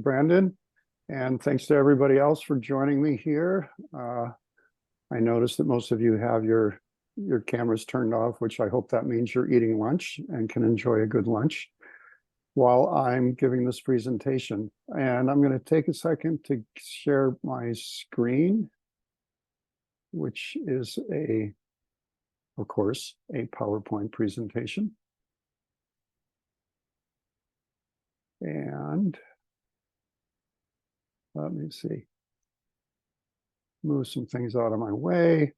Brandon, and thanks to everybody else for joining me here. I noticed that most of you have your cameras turned off, which I hope that means you're eating lunch and can enjoy a good lunch while I'm giving this presentation. And I'm going to take a second to share my screen, which is of course, a PowerPoint presentation. And let me see, move some things out of my way.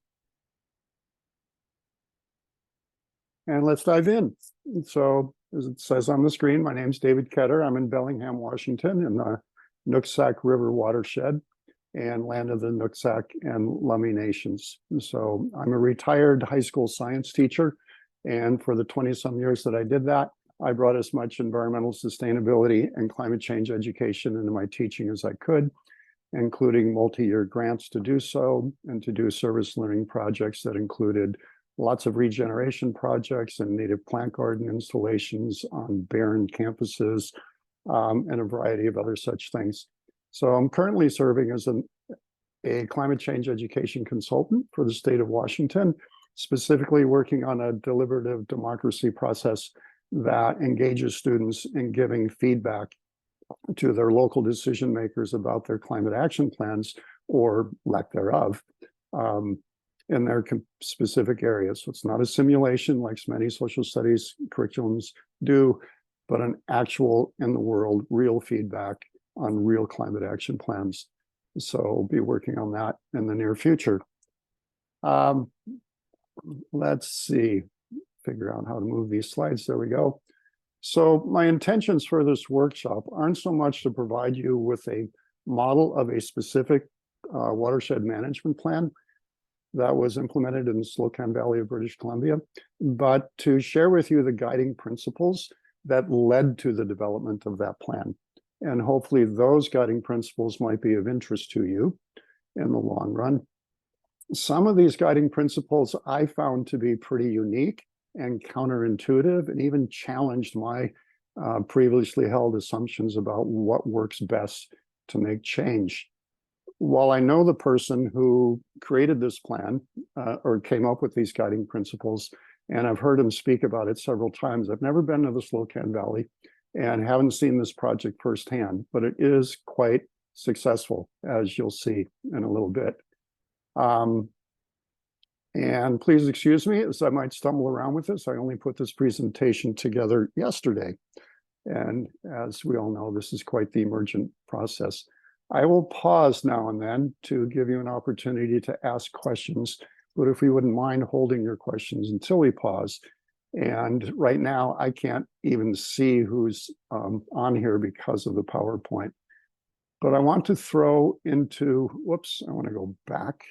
And let's dive in. So as it says on the screen, my name's David Ketter. I'm in Bellingham, Washington, in the Nooksack River watershed and land of the Nooksack and Lummi Nations. So I'm a retired high school science teacher. And for the 20-some years that I did that, I brought as much environmental sustainability and climate change education into my teaching as I could, including multi-year grants to do so, and to do service learning projects that included lots of regeneration projects and native plant garden installations on barren campuses, and a variety of other such things. So I'm currently serving as a climate change education consultant for the state of Washington, specifically working on a deliberative democracy process that engages students in giving feedback to their local decision makers about their climate action plans, or lack thereof, in their specific areas. So it's not a simulation like many social studies curriculums do, but an actual in the world, real feedback on real climate action plans. So we'll be working on that in the near future. Let's see, figure out how to move these slides. There we go. So my intentions for this workshop aren't so much to provide you with a model of a specific watershed management plan that was implemented in the Slocan Valley of British Columbia, but to share with you the guiding principles that led to the development of that plan. And hopefully those guiding principles might be of interest to you in the long run. Some of these guiding principles I found to be pretty unique and counterintuitive, and even challenged my previously held assumptions about what works best to make change. While I know the person who created this plan or came up with these guiding principles, and I've heard him speak about it several times, I've never been to the Slocan Valley and haven't seen this project firsthand, but it is quite successful, as you'll see in a little bit. And please excuse me as I might stumble around with this. I only put this presentation together yesterday. And as we all know, this is quite the emergent process. I will pause now and then to give you an opportunity to ask questions, but if we wouldn't mind holding your questions until we pause. And right now, I can't even see who's on here because of the PowerPoint. But I want to throw into, whoops, I want to go back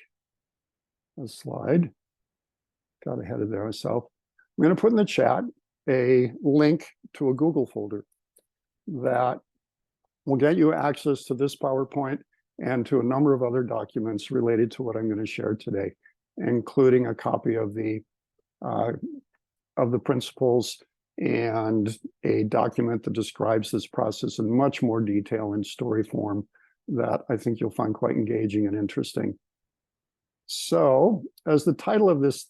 a slide. Got ahead of myself. I'm going to put in the chat a link to a Google folder that will get you access to this PowerPoint and to a number of other documents related to what I'm going to share today, including a copy of the principles and a document that describes this process in much more detail in story form that I think you'll find quite engaging and interesting. So, as the title of this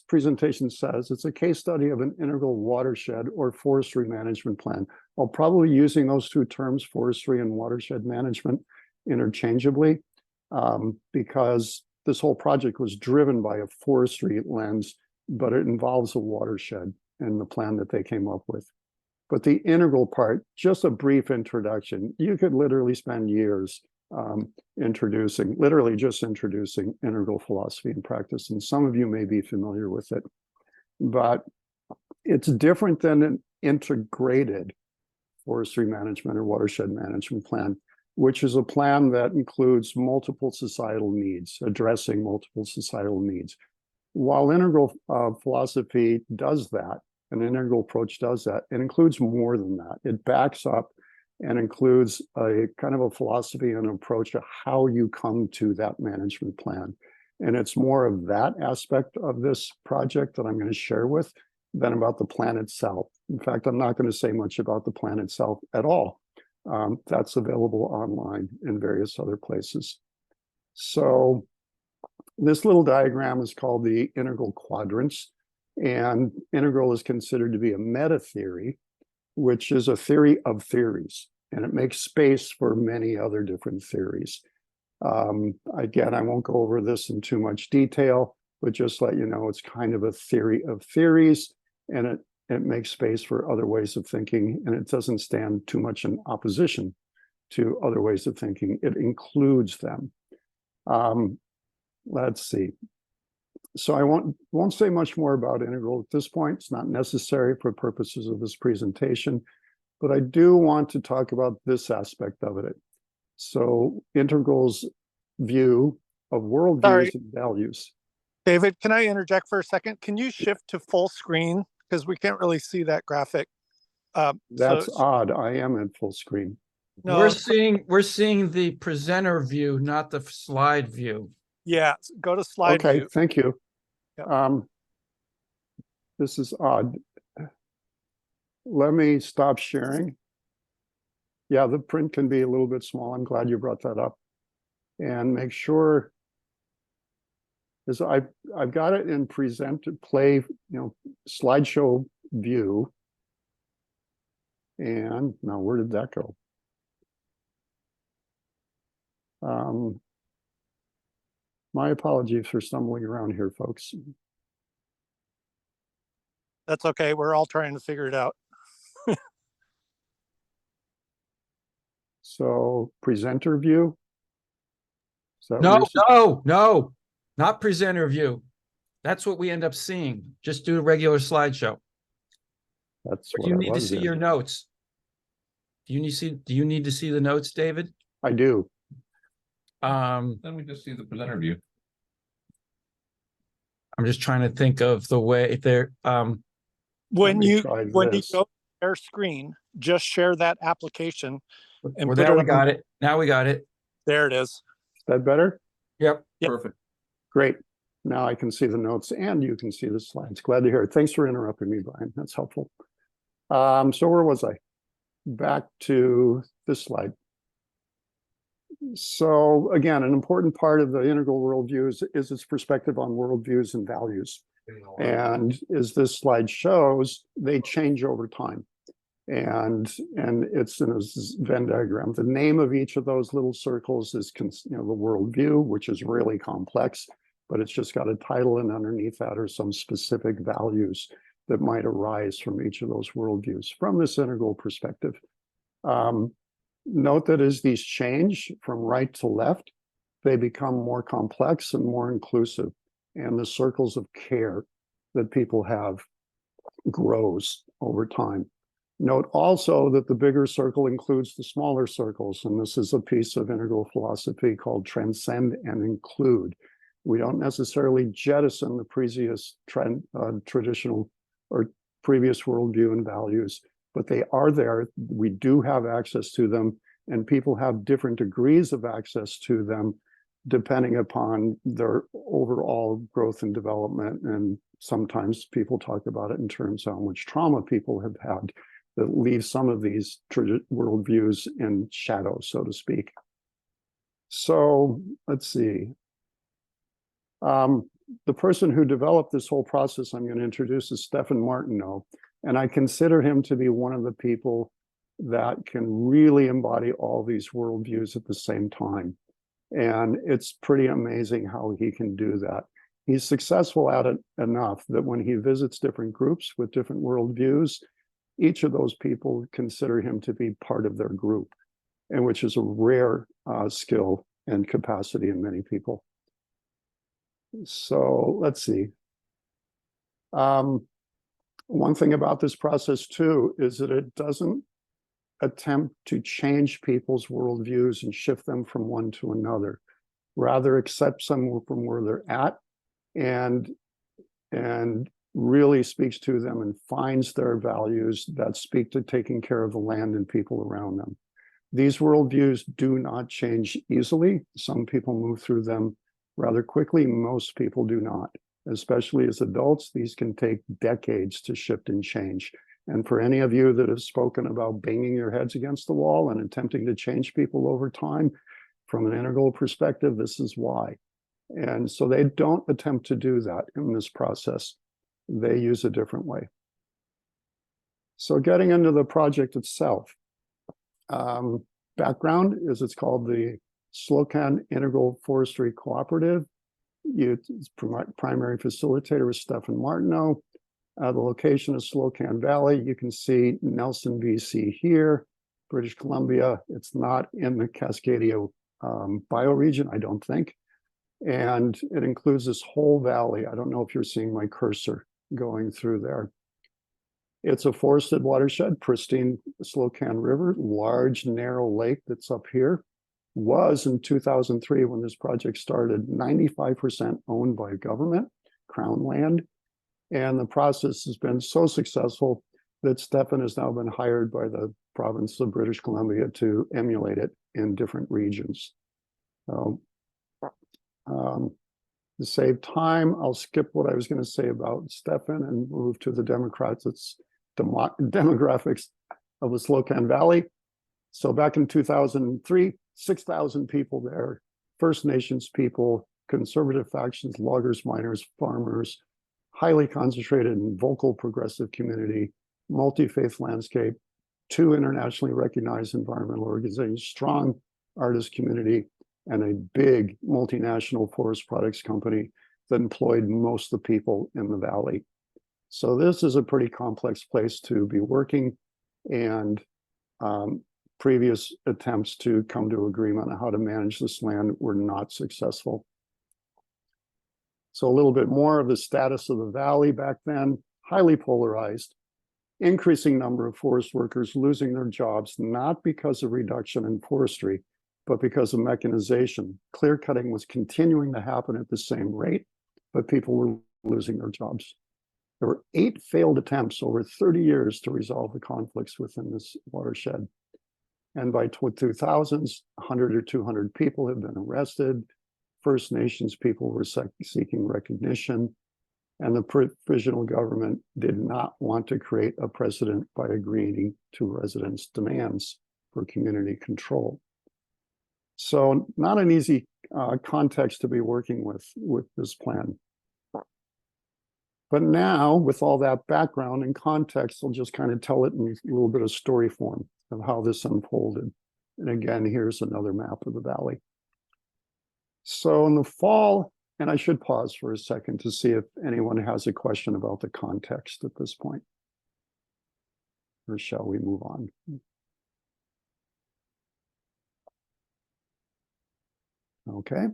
presentation says, it's a case study of an integral watershed or forestry management plan. I'll probably be using those two terms, forestry and watershed management, interchangeably, because this whole project was driven by a forestry lens, but it involves a watershed in the plan that they came up with. But the integral part, just a brief introduction, you could literally spend years literally just introducing integral philosophy and practice. And some of you may be familiar with it, but it's different than an integrated forestry management or watershed management plan, which is a plan that includes multiple societal needs, addressing multiple societal needs. While integral philosophy does that, an integral approach does that, it includes more than that. It backs up and includes a kind of a philosophy and approach to how you come to that management plan. And it's more of that aspect of this project that I'm going to share with than about the plan itself. In fact, I'm not going to say much about the plan itself at all. That's available online in various other places. So this little diagram is called the integral quadrants, and integral is considered to be a meta theory, which is a theory of theories, and it makes space for many other different theories. Again, I won't go over this in too much detail, but just let you know it's kind of a theory of theories, and it makes space for other ways of thinking, and it doesn't stand too much in opposition to other ways of thinking. It includes them. Let's see. So I won't say much more about integral at this point. It's not necessary for purposes of this presentation, but I do want to talk about this aspect of it. So integral's view of worldviews and values. David, can I interject for a second? Can you shift to full screen? Because we can't really see that graphic. That's odd. I am in full screen. No, we're seeing the presenter view, not the slide view. Yeah, go to slide view. Okay, thank you. Yep. This is odd. Let me stop sharing. Yeah, the print can be a little bit small. I'm glad you brought that up. And make sure, as I've got it in play, slideshow view. And now where did that go? My apologies for stumbling around here, folks. That's okay. We're all trying to figure it out. So presenter view. No, not presenter view. That's what we end up seeing. Just do a regular slideshow. That's what you need to see your notes. Do you need to see the notes, David? I do. Then we just see the presenter view. I'm just trying to think of the way there. When you go to share screen, just share that application. And well, there we got it. Now we got it. There it is. Is that better? Yep. Perfect. Great. Now I can see the notes and you can see the slides. Glad to hear it. Thanks for interrupting me, Brian. That's helpful. So where was I? Back to this slide. So again, an important part of the integral worldview is its perspective on worldviews and values. And as this slide shows, they change over time. And it's in a Venn diagram. The name of each of those little circles is the worldview, which is really complex, but it's just got a title, and underneath that are some specific values that might arise from each of those worldviews from this integral perspective. Note that as these change from right to left, they become more complex and more inclusive, and the circles of care that people have grows over time. Note also that the bigger circle includes the smaller circles, and this is a piece of integral philosophy called transcend and include. We don't necessarily jettison the previous traditional or previous worldview and values, but they are there. We do have access to them, and people have different degrees of access to them depending upon their overall growth and development. And sometimes people talk about it in terms of how much trauma people have had that leave some of these worldviews in shadow, so to speak. So let's see. The person who developed this whole process I'm going to introduce is Stephen Martineau, and I consider him to be one of the people that can really embody all these worldviews at the same time. And it's pretty amazing how he can do that. He's successful at it enough that when he visits different groups with different worldviews, each of those people consider him to be part of their group, and which is a rare skill and capacity in many people. So let's see. One thing about this process too is that it doesn't attempt to change people's worldviews and shift them from one to another. Rather, accepts them from where they're at and really speaks to them and finds their values that speak to taking care of the land and people around them. These worldviews do not change easily. Some people move through them rather quickly. Most people do not. Especially as adults, these can take decades to shift and change. And for any of you that have spoken about banging your heads against the wall and attempting to change people over time, from an integral perspective, this is why. And so they don't attempt to do that in this process. They use a different way. So getting into the project itself, background is it's called the Slocan Integral Forestry Cooperative. Its primary facilitator is Stefan Martineau. The location is Slocan Valley. You can see Nelson, BC here, British Columbia. It's not in the Cascadia bioregion, I don't think. And it includes this whole valley. I don't know if you're seeing my cursor going through there. It's a forested watershed, pristine Slocan River, large, narrow lake that's up here. Was in 2003, when this project started, 95% owned by government, Crown land. And the process has been so successful that Stefan has now been hired by the province of British Columbia to emulate it in different regions. So, to save time, I'll skip what I was going to say about Stefan and move to the demographics of the Slocan Valley. So back in 2003, 6,000 people there, First Nations people, conservative factions, loggers, miners, farmers, highly concentrated and vocal progressive community, multi-faith landscape, 2 internationally recognized environmental organizations, strong artist community, and a big multinational forest products company that employed most of the people in the valley. So this is a pretty complex place to be working, and previous attempts to come to agreement on how to manage this land were not successful. So a little bit more of the status of the valley back then: highly polarized, increasing number of forest workers losing their jobs, not because of reduction in forestry, but because of mechanization. Clear cutting was continuing to happen at the same rate, but people were losing their jobs. There were 8 failed attempts over 30 years to resolve the conflicts within this watershed. And by 2000s, 100 or 200 people have been arrested. First Nations people were seeking recognition, and the provisional government did not want to create a precedent by agreeing to residents' demands for community control. So not an easy context to be working with this plan. But now, with all that background and context, I'll just kind of tell it in a little bit of story form of how this unfolded. And again, here's another map of the valley. So in the fall, and I should pause for a second to see if anyone has a question about the context at this point. Or shall we move on? Okay,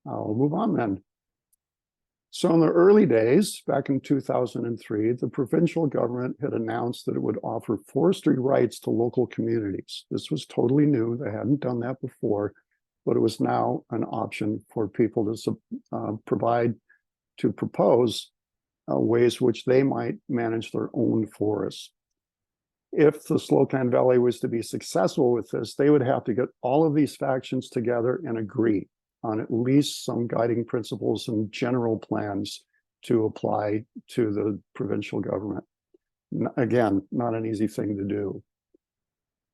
I'll move on then. So in the early days, back in 2003, the provincial government had announced that it would offer forestry rights to local communities. This was totally new. They hadn't done that before, but it was now an option for people to propose ways which they might manage their own forests. If the Slocan Valley was to be successful with this, they would have to get all of these factions together and agree on at least some guiding principles and general plans to apply to the provincial government. Again, not an easy thing to do.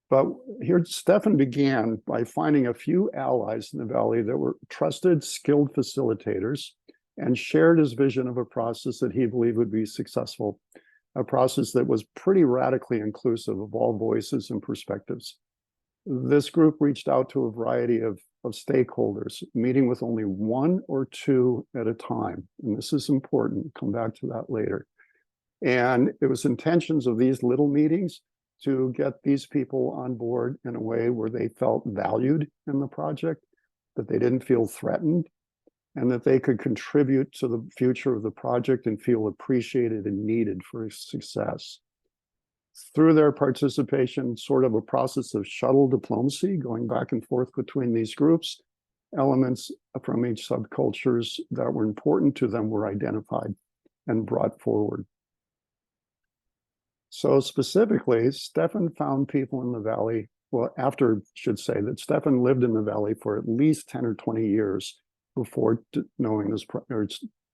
But here, Stefan began by finding a few allies in the valley that were trusted, skilled facilitators and shared his vision of a process that he believed would be successful, a process that was pretty radically inclusive of all voices and perspectives. This group reached out to a variety of stakeholders, meeting with only 1 or 2 at a time. And this is important. We'll come back to that later. And it was intentions of these little meetings to get these people on board in a way where they felt valued in the project, that they didn't feel threatened, and that they could contribute to the future of the project and feel appreciated and needed for success. Through their participation, sort of a process of shuttle diplomacy, going back and forth between these groups, elements from each subcultures that were important to them were identified and brought forward. So specifically, Stefan found people in the valley, well, after, should say that Stefan lived in the valley for at least 10 or 20 years before knowing this, or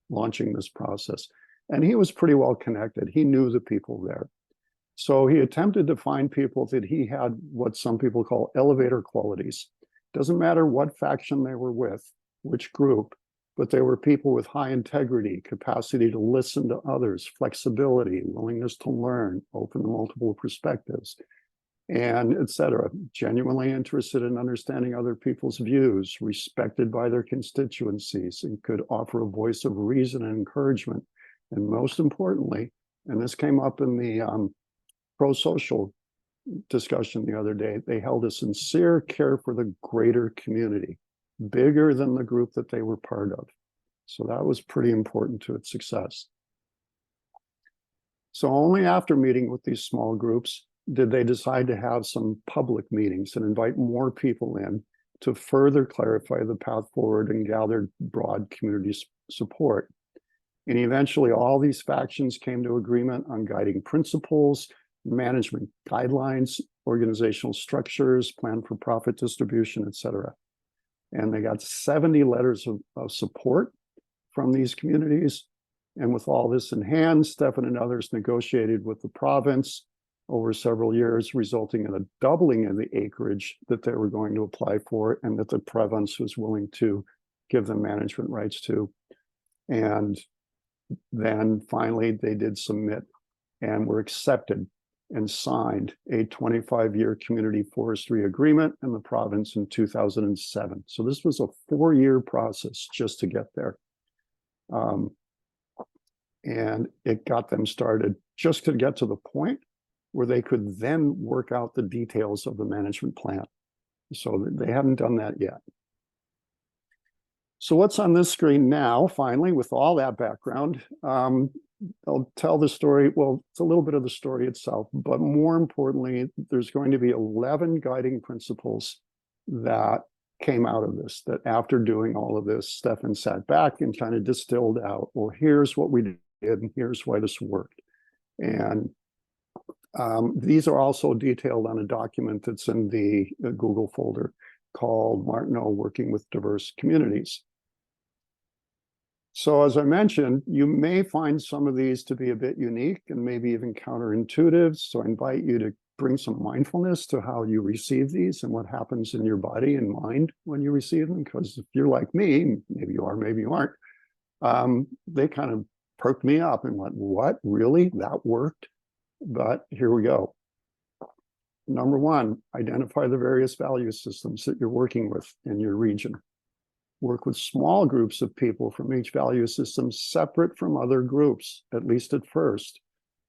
launching this process. And he was pretty well connected. He knew the people there. So he attempted to find people that he had what some people call elevator qualities. Doesn't matter what faction they were with, which group, but they were people with high integrity, capacity to listen to others, flexibility, willingness to learn, open to multiple perspectives, and etc. Genuinely interested in understanding other people's views, respected by their constituencies, and could offer a voice of reason and encouragement. And most importantly, and this came up in the pro-social discussion the other day, they held a sincere care for the greater community, bigger than the group that they were part of. So that was pretty important to its success. So only after meeting with these small groups did they decide to have some public meetings and invite more people in to further clarify the path forward and gather broad community support. And eventually all these factions came to agreement on guiding principles, management guidelines, organizational structures, plan for profit distribution, etc. And they got 70 letters of support from these communities. And with all this in hand, Stefan and others negotiated with the province over several years, resulting in a doubling of the acreage that they were going to apply for and that the province was willing to give them management rights to. And then finally they did submit and were accepted and signed a 25-year community forestry agreement in the province in 2007. So this was a 4-year process just to get there. And it got them started just to get to the point where they could then work out the details of the management plan. So they haven't done that yet. So what's on this screen now, finally, with all that background, I'll tell the story. Well, it's a little bit of the story itself, but more importantly, there's going to be 11 guiding principles that came out of this, that after doing all of this, Stefan sat back and kind of distilled out, well, here's what we did and here's why this worked. And these are also detailed on a document that's in the Google folder called Martineau Working with Diverse Communities. So as I mentioned, you may find some of these to be a bit unique and maybe even counterintuitive. So I invite you to bring some mindfulness to how you receive these and what happens in your body and mind when you receive them. Because if you're like me, maybe you are, maybe you aren't, they kind of perked me up and went, what, really? That worked? But here we go. Number one, identify the various value systems that you're working with in your region. Work with small groups of people from each value system separate from other groups, at least at first.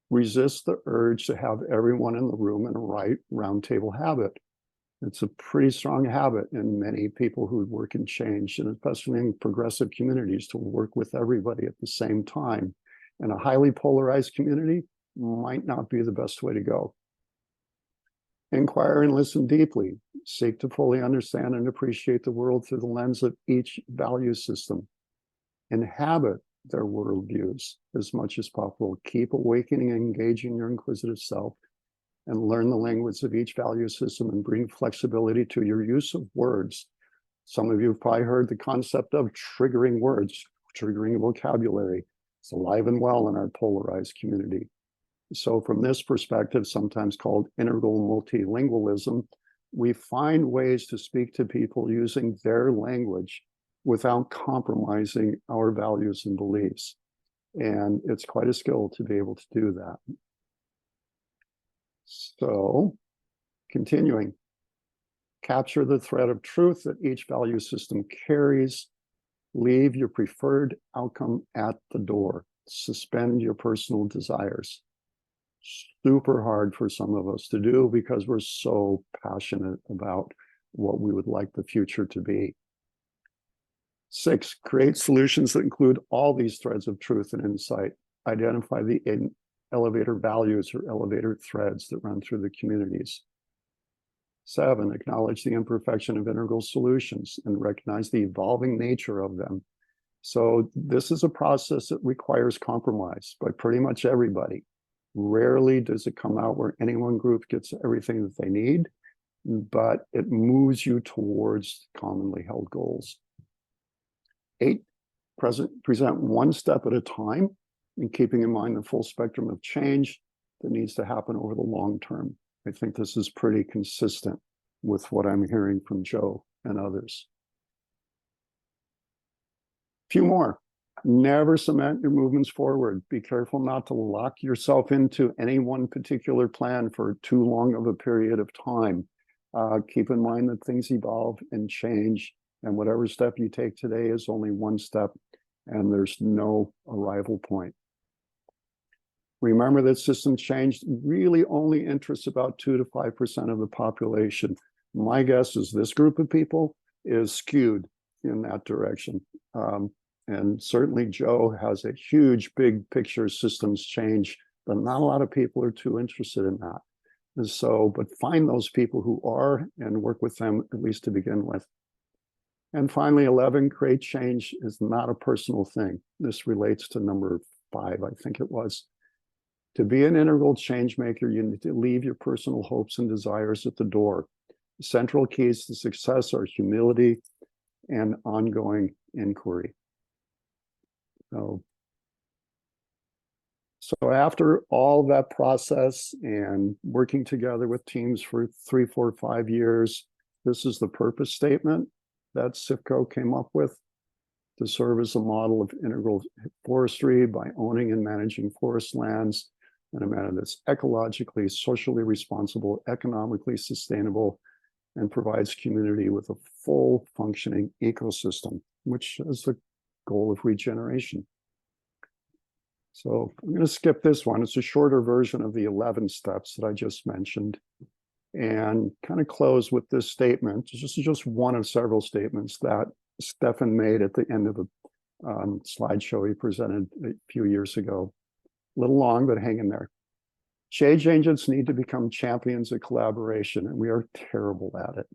Resist the urge to have everyone in the room in a right round table habit. It's a pretty strong habit in many people who work in change, and especially in progressive communities, to work with everybody at the same time. And a highly polarized community might not be the best way to go. Inquire and listen deeply. Seek to fully understand and appreciate the world through the lens of each value system. Inhabit their worldviews as much as possible. Keep awakening and engaging your inquisitive self, and learn the language of each value system and bring flexibility to your use of words. Some of you have probably heard the concept of triggering words, triggering vocabulary. It's alive and well in our polarized community. So from this perspective, sometimes called integral multilingualism, we find ways to speak to people using their language without compromising our values and beliefs. And it's quite a skill to be able to do that. So, continuing, capture the thread of truth that each value system carries. Leave your preferred outcome at the door. Suspend your personal desires. Super hard for some of us to do because we're so passionate about what we would like the future to be. 6, create solutions that include all these threads of truth and insight. Identify the elevator values or elevator threads that run through the communities. 7, acknowledge the imperfection of integral solutions and recognize the evolving nature of them. So this is a process that requires compromise by pretty much everybody. Rarely does it come out where any one group gets everything that they need, but it moves you towards commonly held goals. 8, present one step at a time, and keeping in mind the full spectrum of change. that needs to happen over the long term. I think this is pretty consistent with what I'm hearing from Joe and others. Few more. Never cement your movements forward. Be careful not to lock yourself into any one particular plan for too long of a period of time. Keep in mind that things evolve and change, and whatever step you take today is only one step, and there's no arrival point. Remember that system change really only interests about 2 to 5% of the population. My guess is this group of people is skewed in that direction. And certainly Joe has a huge big picture systems change, but not a lot of people are too interested in that. And so, but find those people who are and work with them at least to begin with. And finally, 11, create change is not a personal thing. This relates to number 5, I think it was. To be an integral change maker, you need to leave your personal hopes and desires at the door. Central keys to success are humility and ongoing inquiry. So after all that process and working together with teams for 3, 4, 5 years, this is the purpose statement that CIFCO came up with to serve as a model of integral forestry by owning and managing forest lands in a manner that's ecologically, socially responsible, economically sustainable, and provides community with a full functioning ecosystem, which is the goal of regeneration. So I'm going to skip this one. It's a shorter version of the 11 steps that I just mentioned, and kind of close with this statement. This is just one of several statements that Stefan made at the end of a slideshow he presented a few years ago. A little long, but hang in there. Change agents need to become champions of collaboration, and we are terrible at it.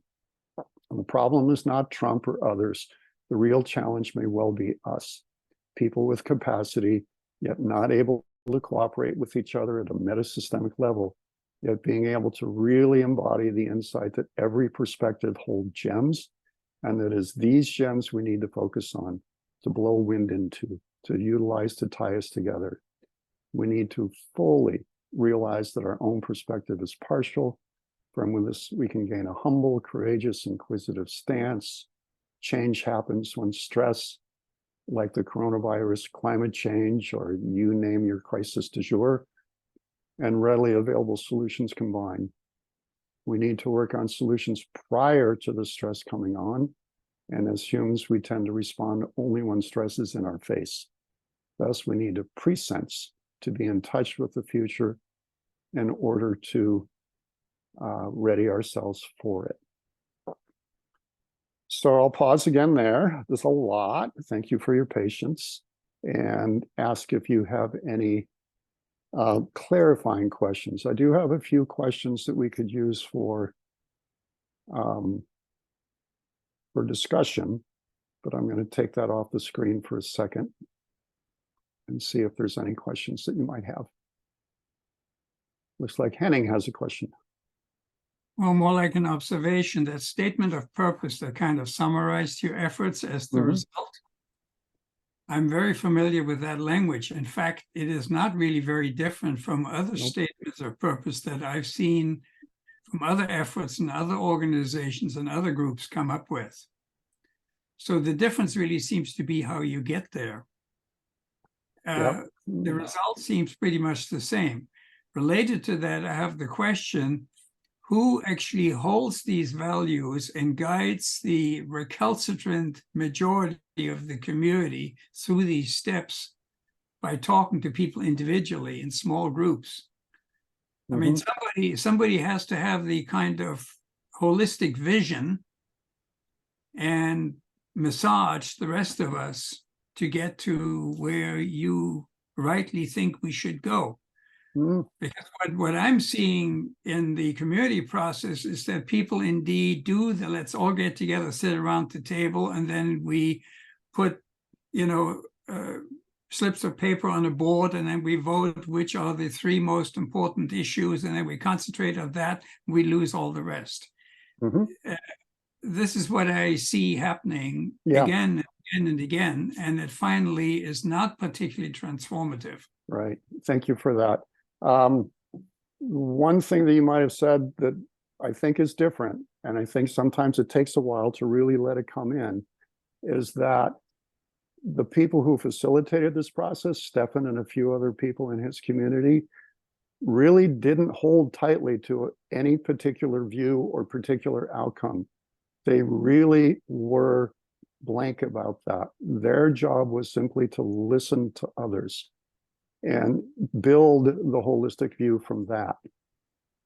And the problem is not Trump or others. The real challenge may well be us, people with capacity, yet not able to cooperate with each other at a metasystemic level, yet being able to really embody the insight that every perspective holds gems, and that is these gems we need to focus on, to blow wind into, to utilize to tie us together. We need to fully realize that our own perspective is partial. From this, we can gain a humble, courageous, inquisitive stance. Change happens when stress, like the coronavirus, climate change, or you name your crisis du jour, and readily available solutions combine. We need to work on solutions prior to the stress coming on. And as humans, we tend to respond only when stress is in our face. Thus, we need to pre-sense, to be in touch with the future in order to ready ourselves for it. So I'll pause again there. There's a lot. Thank you for your patience, and ask if you have any clarifying questions. I do have a few questions that we could use for discussion, but I'm going to take that off the screen for a second and see if there's any questions that you might have. Looks like Henning has a question. Well, more like an observation, that statement of purpose that kind of summarized your efforts as the result. I'm very familiar with that language. In fact, it is not really very different from other statements of purpose that I've seen from other efforts and other organizations and other groups come up with. So the difference really seems to be how you get there. The result seems pretty much the same. Related to that, I have the question, who actually holds these values and guides the recalcitrant majority of the community through these steps by talking to people individually in small groups? I mean, somebody has to have the kind of holistic vision and massage the rest of us to get to where you rightly think we should go. Because what I'm seeing in the community process is that people indeed do the let's all get together, sit around the table, and then we put, slips of paper on a board, and then we vote which are the 3 most important issues, and then we concentrate on that, we lose all the rest. This is what I see happening again and again, and it finally is not particularly transformative. Right. Thank you for that. one thing that you might have said that I think is different, and I think sometimes it takes a while to really let it come in, is that the people who facilitated this process, Stefan and a few other people in his community, really didn't hold tightly to any particular view or particular outcome. They really were blank about that. Their job was simply to listen to others and build the holistic view from that,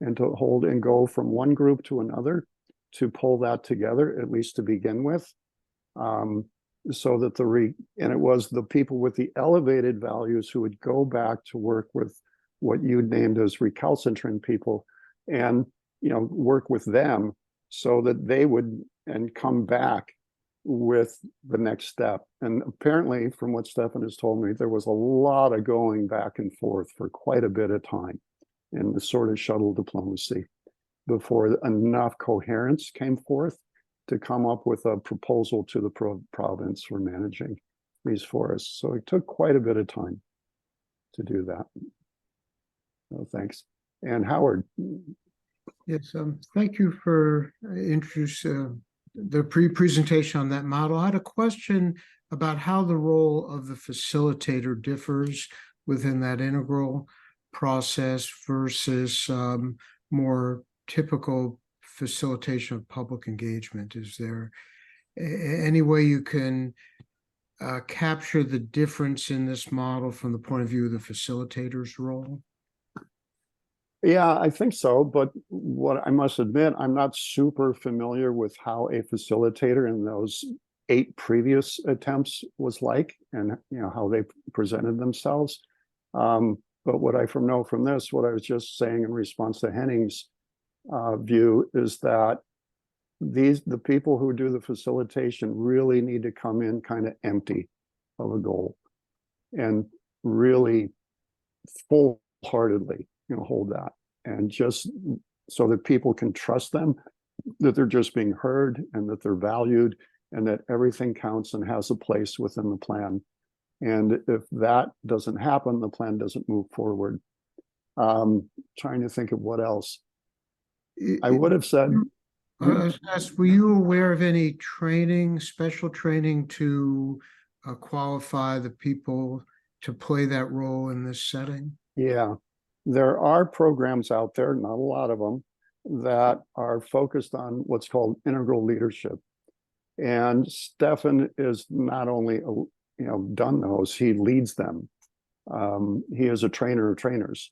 and to hold and go from one group to another to pull that together, at least to begin with. So that and it was the people with the elevated values who would go back to work with what you named as recalcitrant people, and work with them so that they would and come back with the next step. And apparently, from what Stefan has told me, there was a lot of going back and forth for quite a bit of time in the sort of shuttle diplomacy before enough coherence came forth to come up with a proposal to the province for managing these forests. So it took quite a bit of time to do that. So thanks. And Howard. Yes, thank you for introducing the presentation on that model. I had a question about how the role of the facilitator differs within that integral process versus more typical facilitation of public engagement. Is there any way you can capture the difference in this model from the point of view of the facilitator's role? Yeah, I think so. But what I must admit, I'm not super familiar with how a facilitator in those 8 previous attempts was like, and how they presented themselves. But what I know from this, what I was just saying in response to Henning's view, is that the people who do the facilitation really need to come in kind of empty of a goal, and really full-heartedly hold that, and just so that people can trust them, that they're just being heard and that they're valued and that everything counts and has a place within the plan. And if that doesn't happen, the plan doesn't move forward. Trying to think of what else I would have said. Were you aware of any training, special training to qualify the people to play that role in this setting? Yeah, there are programs out there, not a lot of them, that are focused on what's called integral leadership. And Stefan is not only done those, he leads them. He is a trainer of trainers.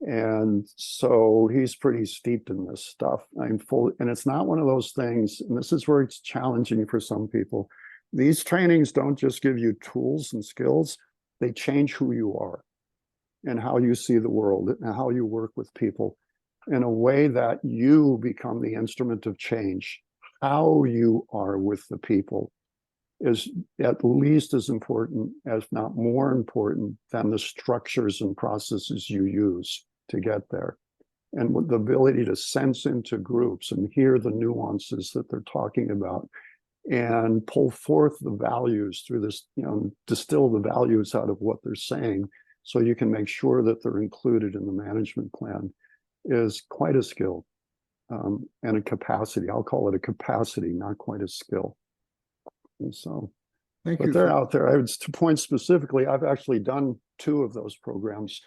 And so he's pretty steeped in this stuff. And it's not one of those things, and this is where it's challenging for some people. These trainings don't just give you tools and skills, they change who you are and how you see the world and how you work with people in a way that you become the instrument of change. How you are with the people is at least as important, if not more important, than the structures and processes you use to get there. And with the ability to sense into groups and hear the nuances that they're talking about and pull forth the values through this, distill the values out of what they're saying so you can make sure that they're included in the management plan, is quite a skill and a capacity. I'll call it a capacity, not quite a skill. And so, but they're out there. I would, to point specifically, I've actually done 2 of those programs,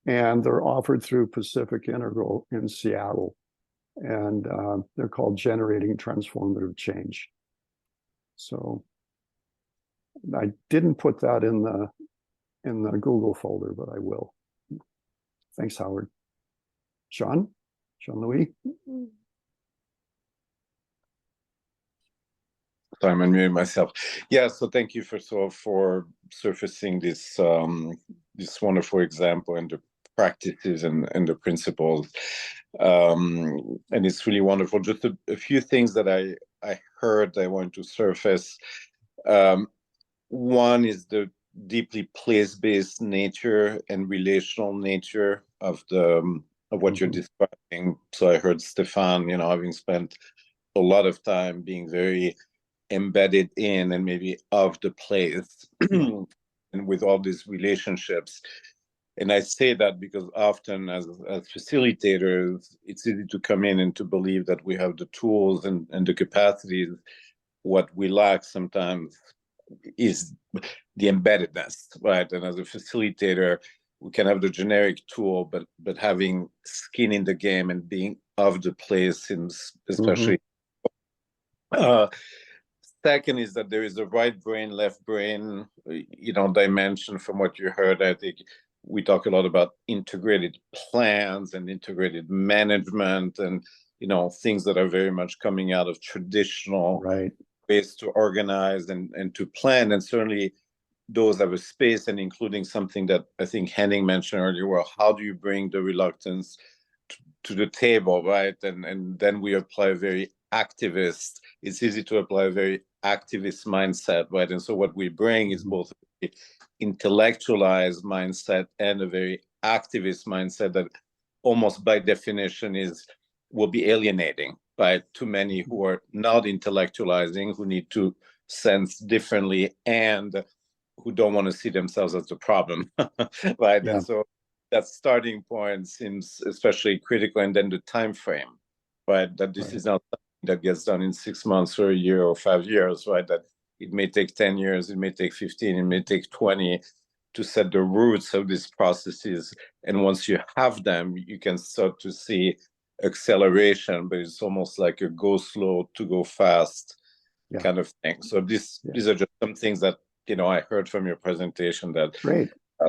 and they're offered through Pacific Integral in Seattle, and they're called Generating Transformative Change. So I didn't put that in the Google folder, but I will. Thanks, Howard. Jean-Louis? So I'm unmuting myself. Yeah, so thank you for surfacing this this wonderful example and the practices and the principles. And it's really wonderful. Just a few things that I heard I want to surface. One is the deeply place-based nature and relational nature of what you're describing. So I heard Stefan, having spent a lot of time being very embedded in and maybe of the place and with all these relationships. And I say that because often as facilitators, it's easy to come in and to believe that we have the tools and the capacities. What we lack sometimes is the embeddedness, right? And as a facilitator, we can have the generic tool, but having skin in the game and being of the place seems especially. Second is that there is a right brain, left brain, dimension from what you heard. I think we talk a lot about integrated plans and integrated management and, things that are very much coming out of traditional ways to organize and to plan. And certainly those have a space, and including something that I think Henning mentioned earlier, well, how do you bring the reluctance to the table, right? And then we apply a very activist. It's easy to apply a very activist mindset, right? And so what we bring is both an intellectualized mindset and a very activist mindset that almost by definition will be alienating, right, to many who are not intellectualizing, who need to sense differently, and who don't want to see themselves as the problem, right? Yeah. And so that starting point seems especially critical, and then the time frame, right? That this is not something that gets done in 6 months or a year or 5 years, right? That it may take 10 years, it may take 15, it may take 20 to set the roots of these processes. And once you have them, you can start to see acceleration, but it's almost like a go slow to go fast kind of thing. So these are just some things that, I heard from your presentation that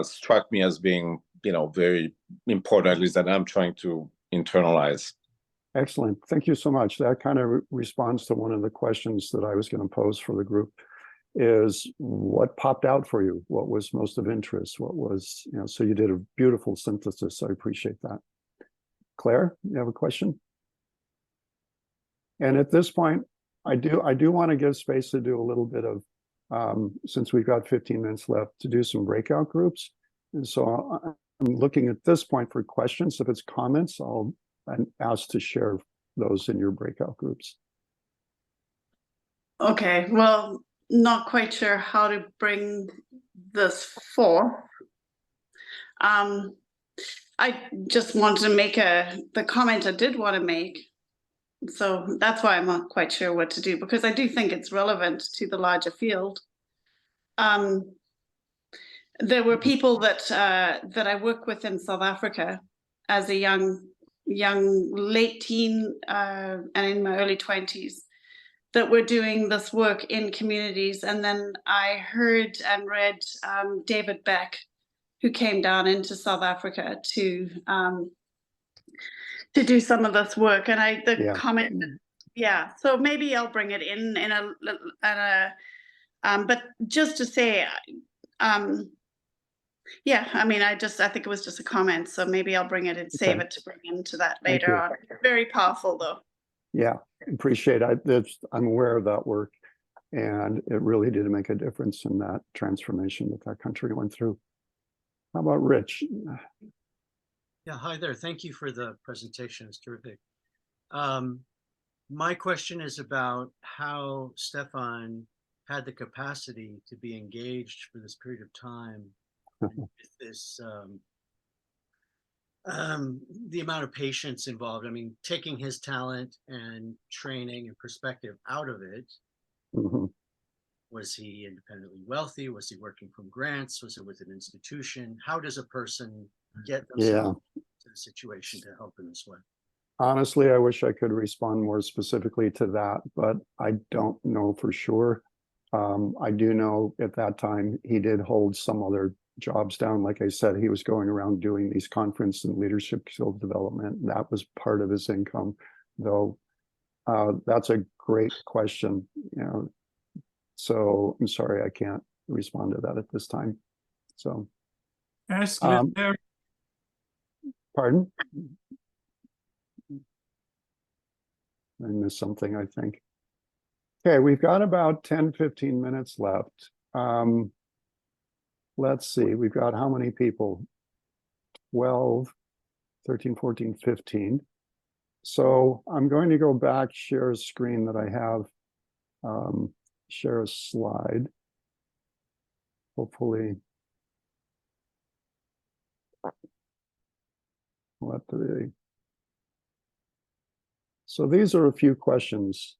struck me as being, very important, at least that I'm trying to internalize. Excellent. Thank you so much. That kind of responds to one of the questions that I was going to pose for the group, is what popped out for you? What was most of interest? What was, so you did a beautiful synthesis. I appreciate that. Claire, you have a question? And at this point, I do want to give space to do a little bit of, since we've got 15 minutes left, to do some breakout groups. And so I'm looking at this point for questions. If it's comments, I'm asked to share those in your breakout groups. Okay, well, not quite sure how to bring this forth. I just wanted to make the comment I did want to make. So that's why I'm not quite sure what to do, because I do think it's relevant to the larger field. There were people that I work with in South Africa as a young late teen and in my early 20s that were doing this work in communities. And then I heard and read David Beck, who came down into South Africa to do some of this work. And comment, so maybe I'll bring it in but just to say, I think it was just a comment, so maybe I'll bring it and save it to bring into that later on. Very powerful though. Yeah, appreciate it. I'm aware of that work, and it really did make a difference in that transformation that country went through. How about Rich? Yeah, hi there. Thank you for the presentation. It's terrific. My question is about how Stefan had the capacity to be engaged for this period of time with this, the amount of patience involved. I mean, taking his talent and training and perspective out of it. Mm-hmm. Was he independently wealthy? Was he working from grants? Was it with an institution? How does a person get themselves to the situation to help in this way? Honestly, I wish I could respond more specifically to that, but I don't know for sure. I do know at that time he did hold some other jobs down. Like I said, he was going around doing these conference and leadership skill development. That was part of his income, though. That's a great question. So I'm sorry, I can't respond to that at this time. So, pardon? I missed something, I think. Okay, we've got about 10-15 minutes left. Let's see, we've got how many people? 12, 13, 14, 15. So I'm going to go back, share a screen that I have, share a slide. Hopefully. So these are a few questions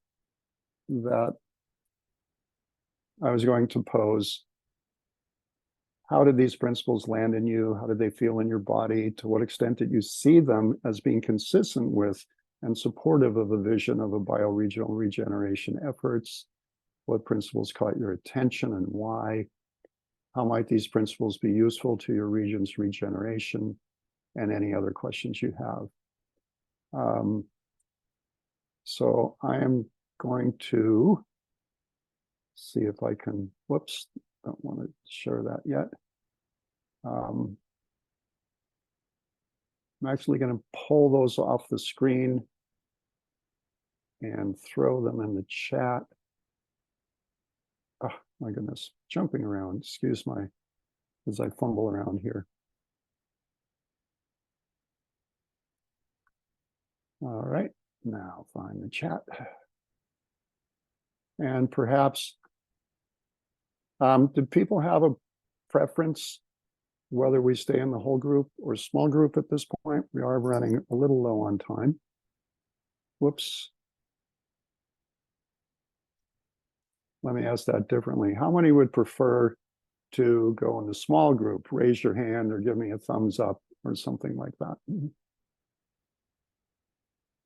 that I was going to pose. How did these principles land in you? How did they feel in your body? To what extent did you see them as being consistent with and supportive of a vision of a bioregional regeneration efforts? What principles caught your attention and why? How might these principles be useful to your region's regeneration? And any other questions you have. So I am going to see if I can, whoops, don't want to share that yet. I'm actually going to pull those off the screen and throw them in the chat. Oh my goodness, jumping around, excuse my, as I fumble around here. All right, now find the chat. And perhaps, do people have a preference whether we stay in the whole group or small group at this point? We are running a little low on time. Whoops. Let me ask that differently. How many would prefer to go in the small group? Raise your hand or give me a thumbs up or something like that.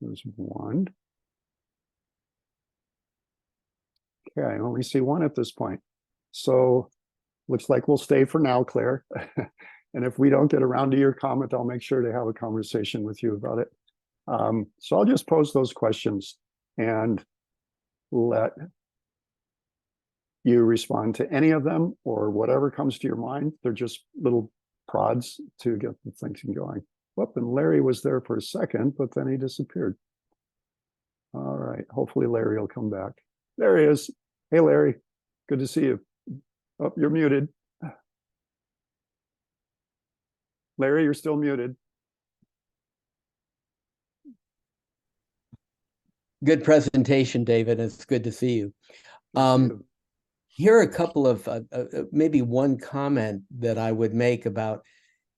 There's one. Okay, I only see one at this point. So looks like we'll stay for now, Claire. And if we don't get around to your comment, I'll make sure to have a conversation with you about it. So I'll just pose those questions and let you respond to any of them or whatever comes to your mind. They're just little prods to get the thinking going. Whoop, and Larry was there for a second, but then he disappeared. All right, hopefully Larry will come back. There he is. Hey, Larry, good to see you. Oh, you're muted. Larry, you're still muted. Good presentation, David. It's good to see you. Here are a couple of, maybe one comment that I would make about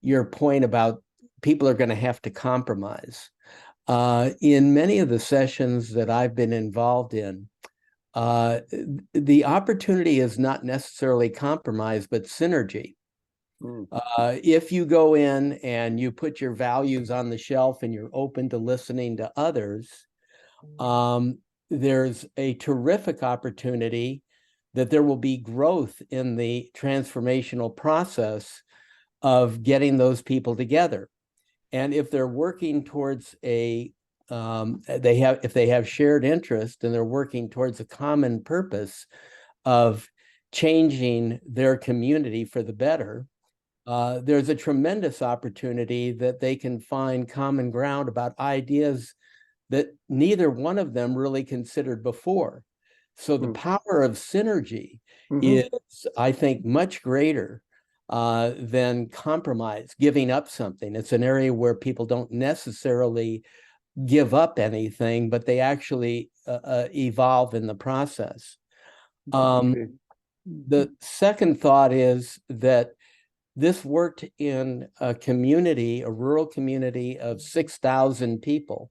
your point about people are going to have to compromise. In many of the sessions that I've been involved in, the opportunity is not necessarily compromise, but synergy. If you go in and you put your values on the shelf and you're open to listening to others, there's a terrific opportunity that there will be growth in the transformational process of getting those people together. And if they're working towards a, if they have shared interest and they're working towards a common purpose of changing their community for the better, there's a tremendous opportunity that they can find common ground about ideas that neither one of them really considered before. So the power of synergy is, I think, much greater than compromise, giving up something. It's an area where people don't necessarily give up anything, but they actually evolve in the process. The second thought is that this worked in a community, a rural community of 6,000 people.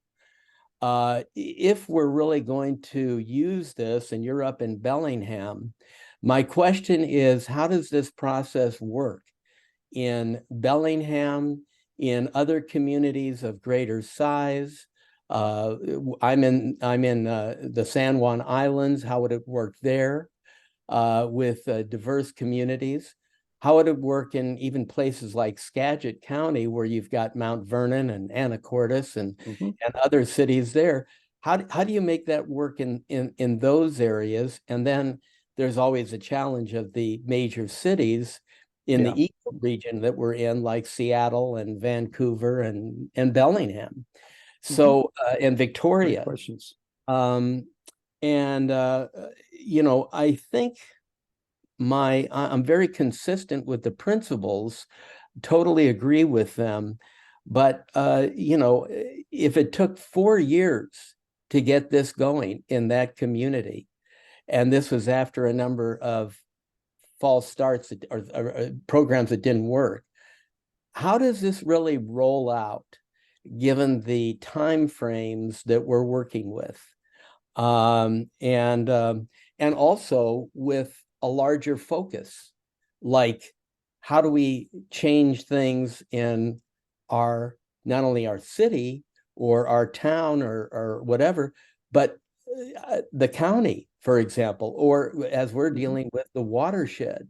If we're really going to use this, and you're up in Bellingham, my question is, how does this process work in Bellingham, in other communities of greater size? I'm in the San Juan Islands. How would it work there with diverse communities? How would it work in even places like Skagit County, where you've got Mount Vernon and Anacortes and other cities there? How do you make that work in those areas? And then there's always a challenge of the major cities in the eco region that we're in, like Seattle and Vancouver and Bellingham. So and Victoria. Great questions. You know, I think I'm very consistent with the principles, totally agree with them. But, you know, if it took 4 years to get this going in that community, and this was after a number of false starts or programs that didn't work, how does this really roll out? given the time frames that we're working with. And also with a larger focus, like how do we change things in our, not only our city or our town or whatever, but the county, for example, or as we're dealing with the watershed.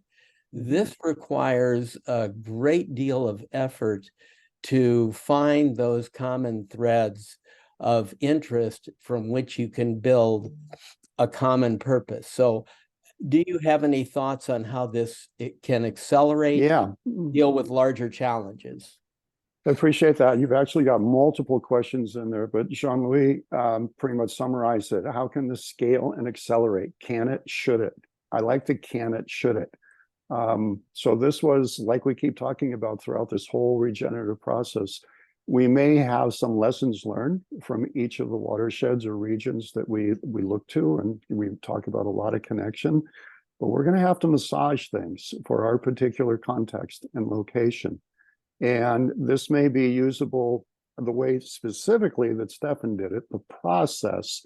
This requires a great deal of effort to find those common threads of interest from which you can build a common purpose. So do you have any thoughts on how it can accelerate, deal with larger challenges? I appreciate that. You've actually got multiple questions in there, but Jean-Louis pretty much summarized it. How can this scale and accelerate? Can it? Should it? I like the can it, should it. So this was, like we keep talking about throughout this whole regenerative process, we may have some lessons learned from each of the watersheds or regions that we look to, and we talk about a lot of connection, but we're going to have to massage things for our particular context and location. And this may be usable the way specifically that Stefan did it. The process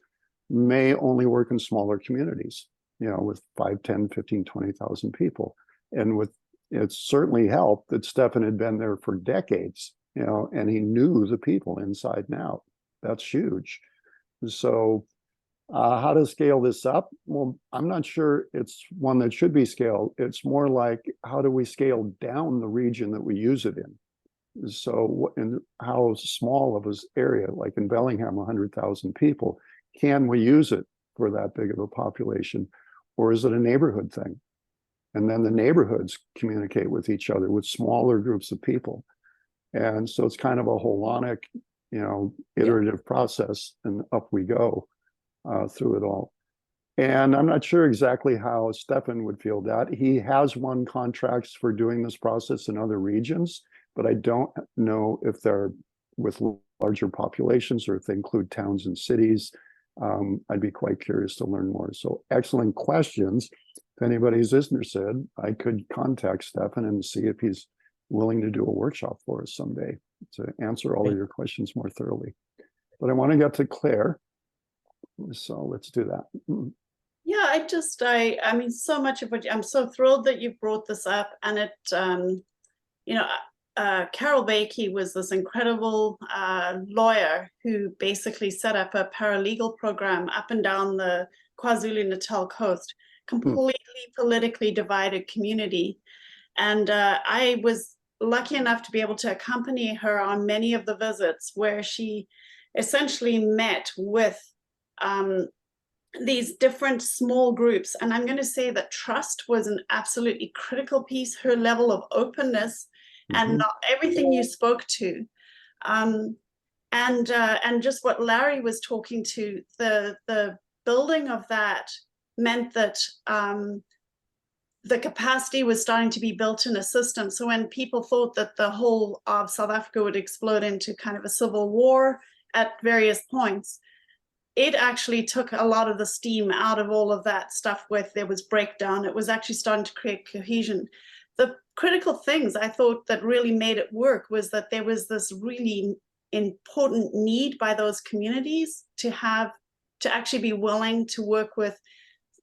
may only work in smaller communities, with 5, 10, 15, 20,000 people. And it's certainly helped that Stefan had been there for decades, and he knew the people inside and out. That's huge. So how to scale this up? Well, I'm not sure it's one that should be scaled. It's more like, how do we scale down the region that we use it in? So in how small of an area, like in Bellingham, 100,000 people, can we use it for that big of a population? Or is it a neighborhood thing? And then the neighborhoods communicate with each other with smaller groups of people. And so it's kind of a holonic, iterative process, and up we go through it all. And I'm not sure exactly how Stefan would feel that. He has won contracts for doing this process in other regions, but I don't know if they're with larger populations or if they include towns and cities. I'd be quite curious to learn more. So excellent questions. If anybody's interested, I could contact Stefan and see if he's willing to do a workshop for us someday to answer all of your questions more thoroughly. But I want to get to Claire. So let's do that. Yeah, I mean, so much of what I'm so thrilled that you brought this up. And it, Carol Bakey was this incredible lawyer who basically set up a paralegal program up and down the KwaZulu-Natal coast, completely politically divided community. And I was lucky enough to be able to accompany her on many of the visits where she essentially met with these different small groups. And I'm going to say that trust was an absolutely critical piece, her level of openness, and not everything you spoke to. And just what Larry was talking to, the building of that meant that the capacity was starting to be built in a system. So when people thought that the whole of South Africa would explode into kind of a civil war at various points, it actually took a lot of the steam out of all of that stuff where there was breakdown. It was actually starting to create cohesion. The critical things I thought that really made it work was that there was this really important need by those communities to actually be willing to work with.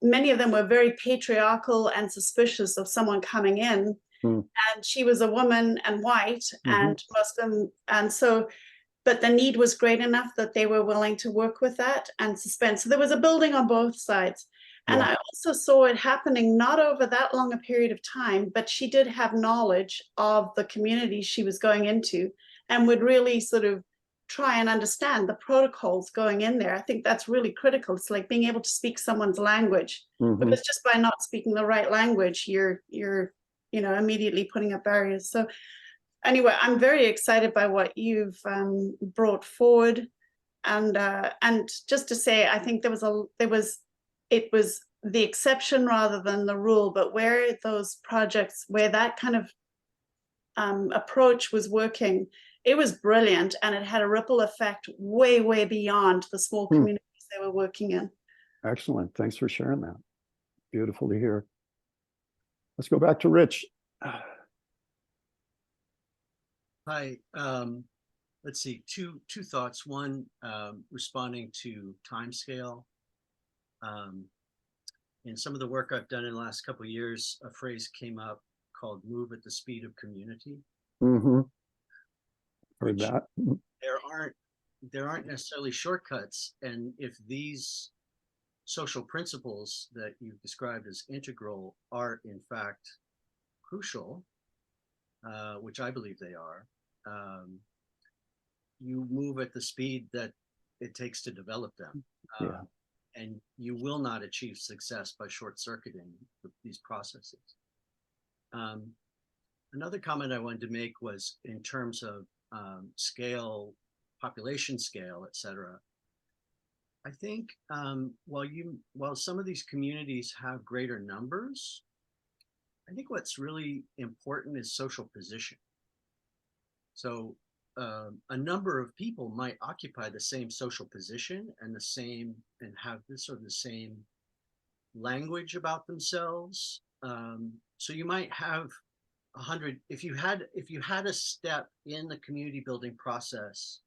Many of them were very patriarchal and suspicious of someone coming in. And she was a woman and white and Muslim. And so, but the need was great enough that they were willing to work with that and suspend. So there was a building on both sides. And I also saw it happening not over that long a period of time, but she did have knowledge of the community she was going into and would really sort of try and understand the protocols going in there. I think that's really critical. It's like being able to speak someone's language, because just by not speaking the right language, you're immediately putting up barriers. So anyway, I'm very excited by what you've brought forward, and just to say, I think it was the exception rather than the rule. But where those projects, where that kind of approach was working, it was brilliant, and it had a ripple effect way, way beyond the small communities they were working in. Excellent. Thanks for sharing that. Beautiful to hear. Let's go back to Rich. Hi. let's see, two thoughts. One, responding to timescale. In some of the work I've done in the last couple of years, a phrase came up called "move at the speed of community." Mm-hmm. Heard which that. there aren't necessarily shortcuts, and if these social principles that you've described as integral are in fact crucial, which I believe they are, you move at the speed that it takes to develop them. Yeah. And you will not achieve success by short-circuiting these processes. Another comment I wanted to make was in terms of scale, population scale, et cetera. I think while some of these communities have greater numbers, I think what's really important is social position. So a number of people might occupy the same social position and have this sort of the same language about themselves. So you might have 100. If you had a step in the community building process,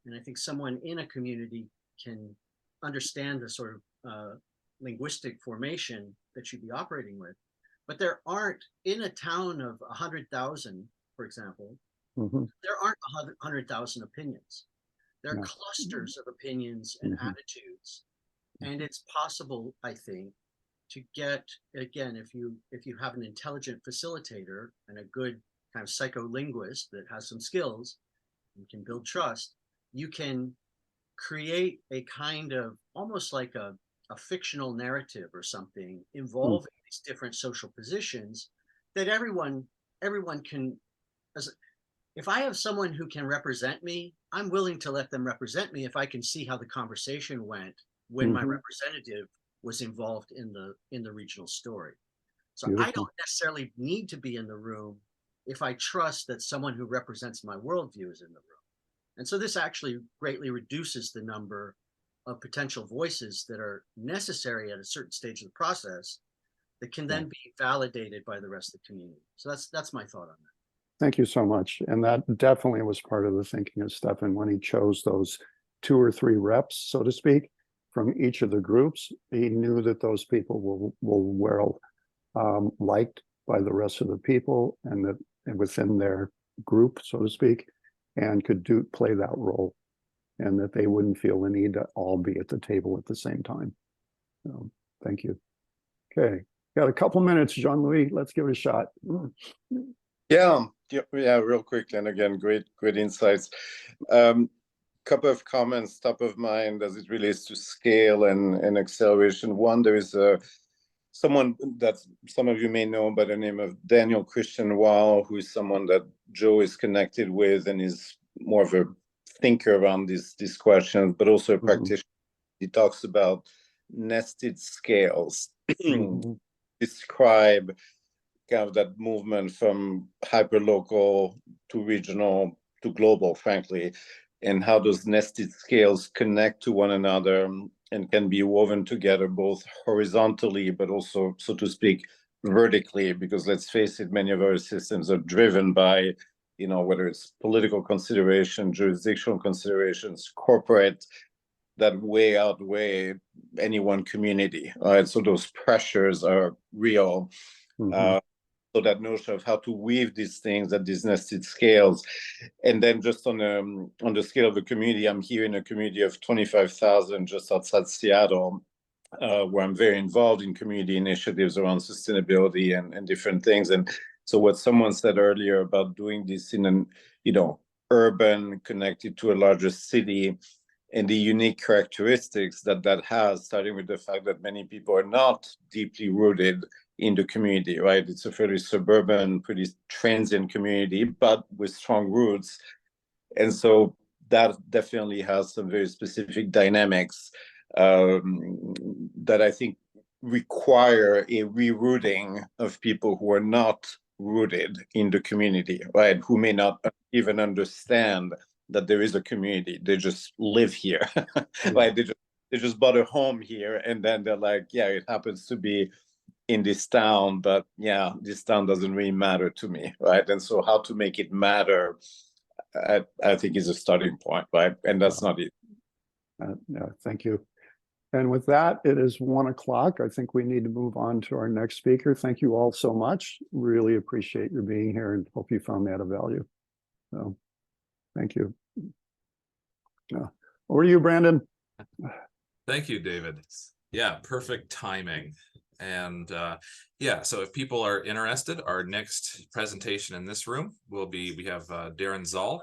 and I think someone in a community can understand the sort of linguistic formation that you'd be operating with, but there aren't, in a town of 100,000, for example, there aren't 100,000 opinions. There are clusters of opinions and attitudes, and it's possible, I think, to get, again, if you have an intelligent facilitator and a good kind of psycholinguist that has some skills and can build trust, you can create a kind of almost like a fictional narrative or something involving these different social positions that everyone can. If I have someone who can represent me, I'm willing to let them represent me if I can see how the conversation went when my representative was involved in the regional story. So I don't necessarily need to be in the room if I trust that someone who represents my worldview is in the room. And so this actually greatly reduces the number of potential voices that are necessary at a certain stage of the process that can then be validated by the rest of the community. So that's my thought on that. Thank you so much. And that definitely was part of the thinking of Stefan when he chose those 2 or 3 reps, so to speak, from each of the groups. He knew that those people will well liked by the rest of the people and that within their group, so to speak, and could play that role, and that they wouldn't feel the need to all be at the table at the same time. So, thank you. Okay, got a couple minutes, Jean-Louis. Let's give it a shot. Yeah, real quick. And again, great insights. Couple of comments top of mind as it relates to scale and acceleration. One, there is someone that some of you may know by the name of Daniel Christian Weil, who is someone that Joe is connected with and is more of a thinker around these questions, but also a practitioner. He talks about nested scales, describe kind of that movement from hyperlocal to regional to global, frankly, and how those nested scales connect to one another and can be woven together both horizontally, but also, so to speak, vertically, because let's face it, many of our systems are driven by, whether it's political consideration, jurisdictional considerations, corporate, that way outweigh any one community, right? So those pressures are real. So that notion of how to weave these things at these nested scales. And then just on the scale of the community, I'm here in a community of 25,000 just outside Seattle, where I'm very involved in community initiatives around sustainability and different things. And so what someone said earlier about doing this in an, urban, connected to a larger city, and the unique characteristics that has, starting with the fact that many people are not deeply rooted in the community, right? It's a fairly suburban, pretty transient community, but with strong roots. And so that definitely has some very specific dynamics that I think require a rerouting of people who are not rooted in the community, right? Who may not even understand that there is a community. They just live here, right? They just bought a home here, and then they're like, yeah, it happens to be in this town, but yeah, this town doesn't really matter to me, right? And so how to make it matter I think is a starting point, right? And that's not it. Yeah, thank you. And with that, it is 1 o'clock. I think we need to move on to our next speaker. Thank you all so much. Really appreciate your being here and hope you found that of value. So, thank you. Over to you, Brandon. Thank you, David. Yeah, perfect timing. And yeah, so if people are interested, our next presentation in this room will be, we have Darren Zoll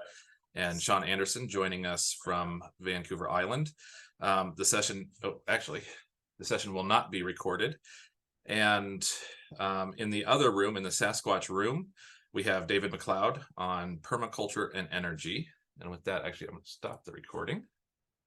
and Sean Anderson joining us from Vancouver Island. The session, the session will not be recorded. And in the other room, in the Sasquatch room, we have David McLeod on permaculture and energy. And with that, actually, I'm going to stop the recording.